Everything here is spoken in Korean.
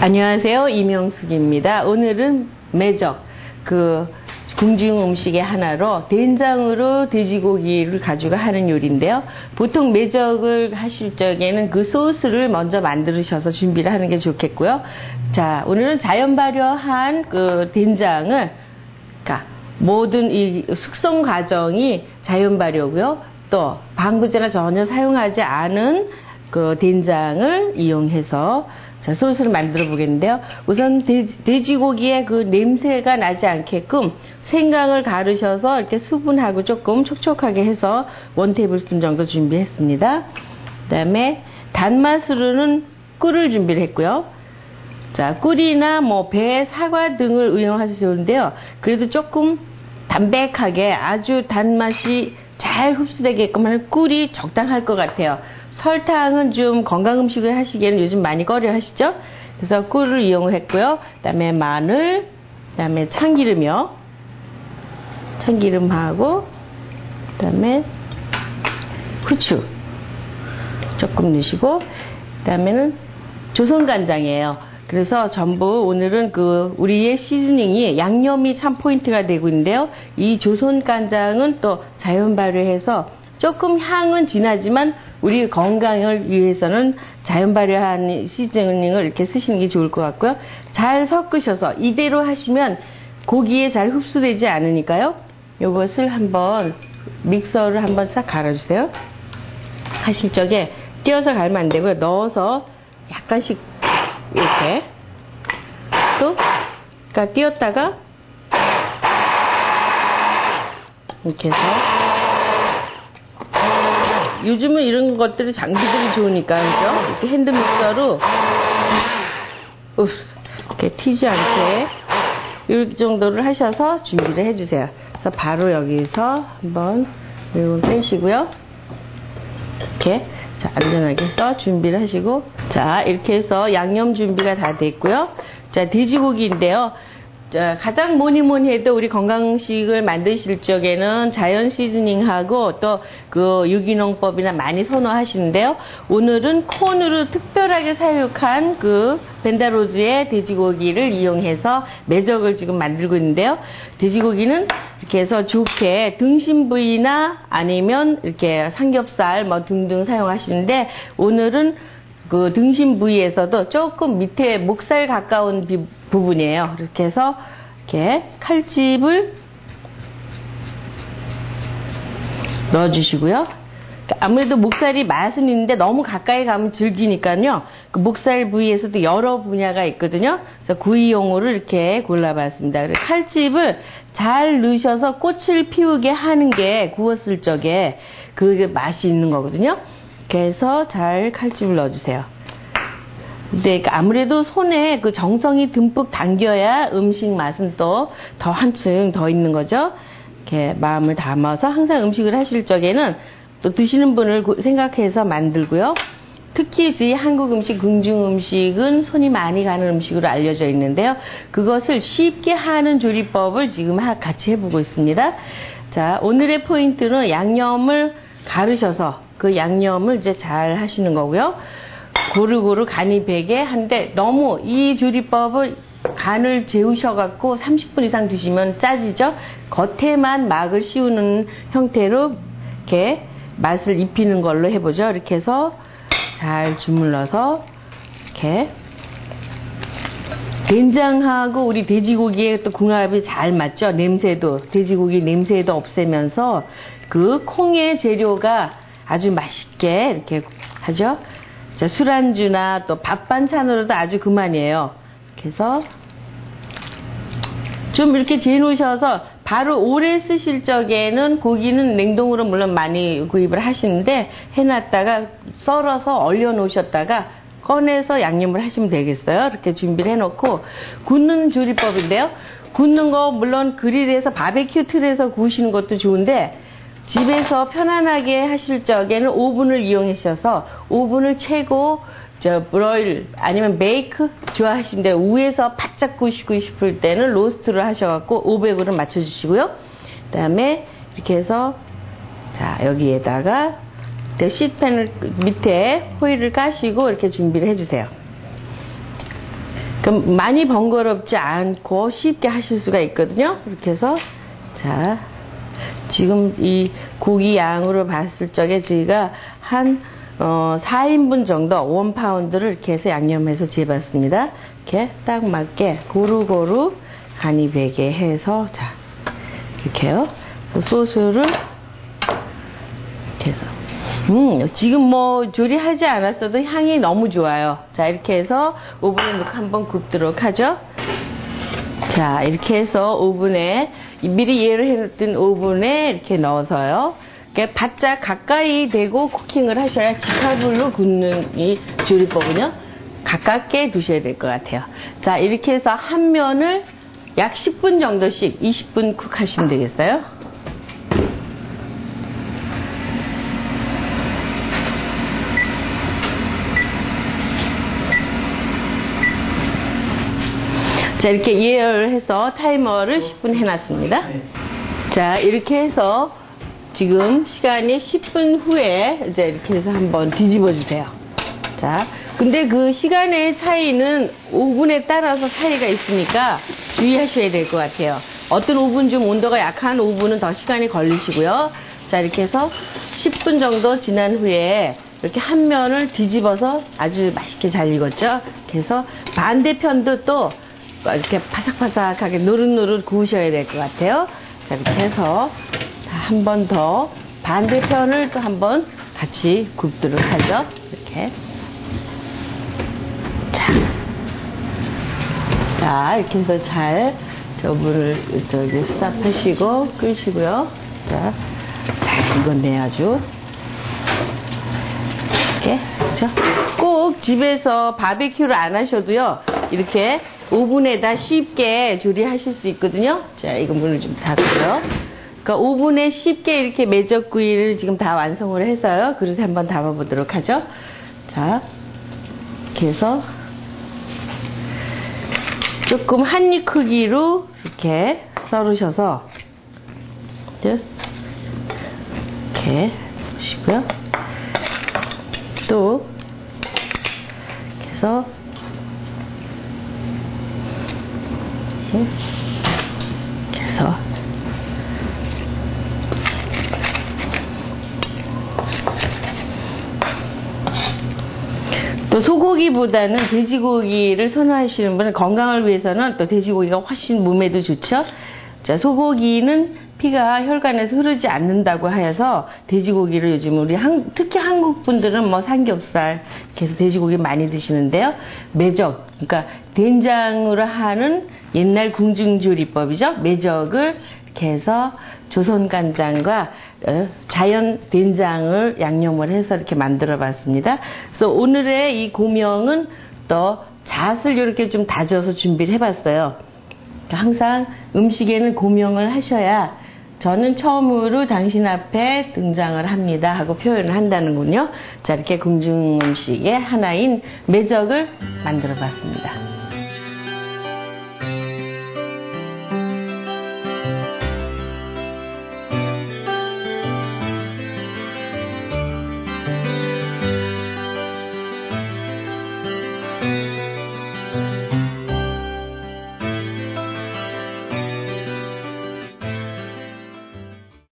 안녕하세요, 이명숙입니다. 오늘은 매적, 궁중 음식의 하나로 된장으로 돼지고기를 가지고 하는 요리인데요. 보통 매적을 하실 적에는 그 소스를 먼저 만드셔서 준비를 하는 게 좋겠고요. 자, 오늘은 자연 발효한 그 된장을, 모든 이 숙성 과정이 자연 발효고요. 또 방부제나 전혀 사용하지 않은 그 된장을 이용해서 소스를 만들어 보겠는데요. 우선 돼지고기의 그 냄새가 나지 않게끔 생강을 가르셔서 이렇게 수분하고 조금 촉촉하게 해서 1테이블스푼 정도 준비했습니다. 그 다음에 단맛으로는 꿀을 준비를 했고요. 자, 꿀이나 배, 사과 등을 이용하셔도 좋은데요. 그래도 조금 담백하게 아주 단맛이 잘 흡수되게끔 하는 꿀이 적당할 것 같아요. 설탕은 좀 건강 음식을 하시기에는 요즘 많이 꺼려 하시죠? 그래서 꿀을 이용했고요. 그 다음에 마늘, 그 다음에 참기름이요. 참기름하고, 그 다음에 후추 조금 넣으시고, 그 다음에는 조선간장이에요. 그래서 전부 오늘은 우리의 시즈닝이 양념이 참 포인트가 되고 있는데요. 이 조선간장은 또 자연 발효해서 조금 향은 진하지만 우리 건강을 위해서는 자연 발효한 시즈닝을 이렇게 쓰시는 게 좋을 것 같고요. 잘 섞으셔서 이대로 하시면 고기에 잘 흡수되지 않으니까요. 이것을 한번 믹서를 한번 싹 갈아주세요. 하실 적에 띄어서 갈면 안 되고요. 넣어서 약간씩 이렇게 또 띄었다가 이렇게 해서 요즘은 이런 것들이 장비들이 좋으니까 그죠? 이렇게 핸드 믹서로 이렇게 튀지 않게 이 정도를 하셔서 준비를 해주세요. 그래서 바로 여기서 한번 이걸 빼시고요. 이렇게 안전하게 또 준비를 하시고, 자, 이렇게 해서 양념 준비가 다 됐고요. 자, 돼지고기인데요. 자, 가장 뭐니 해도 우리 건강식을 만드실 적에는 자연 시즈닝하고 또 유기농법이나 많이 선호하시는데요. 오늘은 콘으로 특별하게 사육한 벤다로즈의 돼지고기를 이용해서 매적을 지금 만들고 있는데요. 돼지고기는 이렇게 해서 좋게 등심 부위나 아니면 이렇게 삼겹살 등등 사용하시는데, 오늘은 등심 부위에서도 조금 밑에 목살 가까운 부분이에요. 이렇게 해서 이렇게 칼집을 넣어주시고요. 아무래도 목살이 맛은 있는데 너무 가까이 가면 질기니까요. 목살 부위에서도 여러 분야가 있거든요. 그래서 구이용으로 이렇게 골라봤습니다. 칼집을 잘 넣으셔서 꽃을 피우게 하는 게 구웠을 적에 그 맛이 있는 거거든요. 그래서 잘 칼집을 넣어주세요. 근데 아무래도 손에 정성이 듬뿍 담겨야 음식 맛은 또 더 한층 더 있는 거죠. 이렇게 마음을 담아서 항상 음식을 하실 적에는 또 드시는 분을 생각해서 만들고요. 특히 저희 한국 음식, 궁중 음식은 손이 많이 가는 음식으로 알려져 있는데요. 그것을 쉽게 하는 조리법을 지금 같이 해보고 있습니다. 자, 오늘의 포인트는 양념을 가르셔서 그 양념을 이제 잘 하시는 거고요. 고루고루 간이 배게 한데, 너무 이 조리법을 간을 재우셔갖고 30분 이상 드시면 짜지죠. 겉에만 막을 씌우는 형태로 이렇게 맛을 입히는 걸로 해보죠. 이렇게 해서 잘 주물러서 이렇게 된장하고 우리 돼지고기에 또 궁합이 잘 맞죠. 냄새도, 돼지고기 냄새도 없애면서 콩의 재료가 아주 맛있게 이렇게 하죠. 자, 술안주나 또 밥 반찬으로도 아주 그만이에요. 그래서 좀 이렇게 재놓으셔서 바로 오래 쓰실 적에는 고기는 냉동으로 물론 많이 구입을 하시는데, 해놨다가 썰어서 얼려 놓으셨다가 꺼내서 양념을 하시면 되겠어요. 이렇게 준비를 해놓고 굽는 조리법인데요. 굽는 거 물론 그릴에서 바베큐 틀에서 구우시는 것도 좋은데, 집에서 편안하게 하실 적에는 오븐을 이용하셔서 오븐을 최고 브로일 아니면 베이크 좋아하시는데, 위에서 바짝 구우시고 싶을 때는 로스트를 하셔갖고 500으로 맞춰주시고요. 그 다음에 이렇게 해서 자, 여기에다가 시트팬을 밑에 호일을 까시고 이렇게 준비를 해주세요. 그럼 많이 번거롭지 않고 쉽게 하실 수가 있거든요. 이렇게 해서 자, 지금 이 고기 양으로 봤을 적에 저희가 한 4인분 정도 1파운드를 이렇게 해서 양념해서 재봤습니다. 이렇게 딱 맞게 고루고루 간이 배게 해서 자, 이렇게요. 그래서 소스를 이렇게 해서 지금 뭐 조리하지 않았어도 향이 너무 좋아요. 자, 이렇게 해서 오븐에 넣고 한번 굽도록 하죠. 자, 이렇게 해서 오븐에 미리 예를 해놓던 오븐에 이렇게 넣어서요. 이렇게 바짝 가까이 대고 쿠킹을 하셔야 직화불로 굽는 이 조리법은요. 가깝게 두셔야 될 것 같아요. 자, 이렇게 해서 한 면을 약 10분 정도씩 20분 쿡 하시면 되겠어요. 자, 이렇게 예열해서 타이머를 10분 해놨습니다. 자, 이렇게 해서 지금 시간이 10분 후에 이제 이렇게 해서 한번 뒤집어 주세요. 자, 근데 그 시간의 차이는 오븐에 따라서 차이가 있으니까 주의하셔야 될 것 같아요. 어떤 오븐 좀 온도가 약한 오븐은 더 시간이 걸리시고요. 자, 이렇게 해서 10분 정도 지난 후에 이렇게 한 면을 뒤집어서 아주 맛있게 잘 익었죠. 그래서 반대편도 또 이렇게 바삭바삭하게 노릇노릇 구우셔야 될 것 같아요. 자, 이렇게 해서 한 번 더 반대편을 또 한 번 같이 굽도록 하죠. 이렇게. 자, 이렇게 해서 잘 저불을 저기 스탑하시고 끄시고요. 자, 잘 익었네요, 아주. 이렇게, 그렇죠? 꼭 집에서 바베큐를 안 하셔도요, 이렇게 오븐에다 쉽게 조리하실 수 있거든요. 자, 이거 문을 좀 닫고요. 그러니까 오븐에 쉽게 이렇게 매적구이를 지금 다 완성을 해서요. 그릇에 한번 담아보도록 하죠. 자, 이렇게 해서 조금 한입 크기로 이렇게 썰으셔서 이렇게 보시고요. 또 이렇게 해서 이렇게 해서 또 소고기보다는 돼지고기를 선호하시는 분은 건강을 위해서는 또 돼지고기가 훨씬 몸에도 좋죠. 자, 소고기는 피가 혈관에서 흐르지 않는다고 해서 돼지고기를 요즘 우리 특히 한국 분들은 뭐 삼겹살 이렇게 해서 돼지고기 많이 드시는데요. 매적, 그러니까 된장으로 하는 옛날 궁중조리법이죠. 매적을 이렇게 해서 조선 간장과 자연 된장을 양념을 해서 이렇게 만들어 봤습니다. 그래서 오늘의 이 고명은 또 잣을 이렇게 좀 다져서 준비를 해 봤어요. 항상 음식에는 고명을 하셔야 저는 처음으로 당신 앞에 등장을 합니다 하고 표현을 한다는군요. 자, 이렇게 궁중 음식의 하나인 매적을 만들어 봤습니다.